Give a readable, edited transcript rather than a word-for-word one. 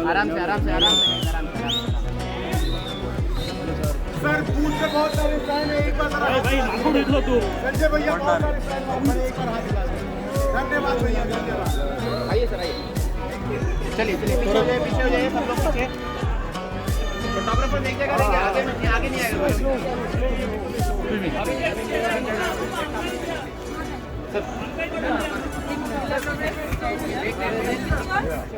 आराम से आराम से आराम से आराम से। सर पूछ से बहुत सारे फैन है, एक बार भाई नाखून देख लो तू। संजय भैया बहुत सारे फैन हैं, एक बार हाथ दिला दो। धन्यवाद भैया, धन्यवाद। आइए सर आइए, चलिए चलिए पीछे हो जाइए, पीछे हो जाइए सब लोग पीछे। फोटोग्राफर एक जगह रहेंगे, आगे नहीं आएगा सर।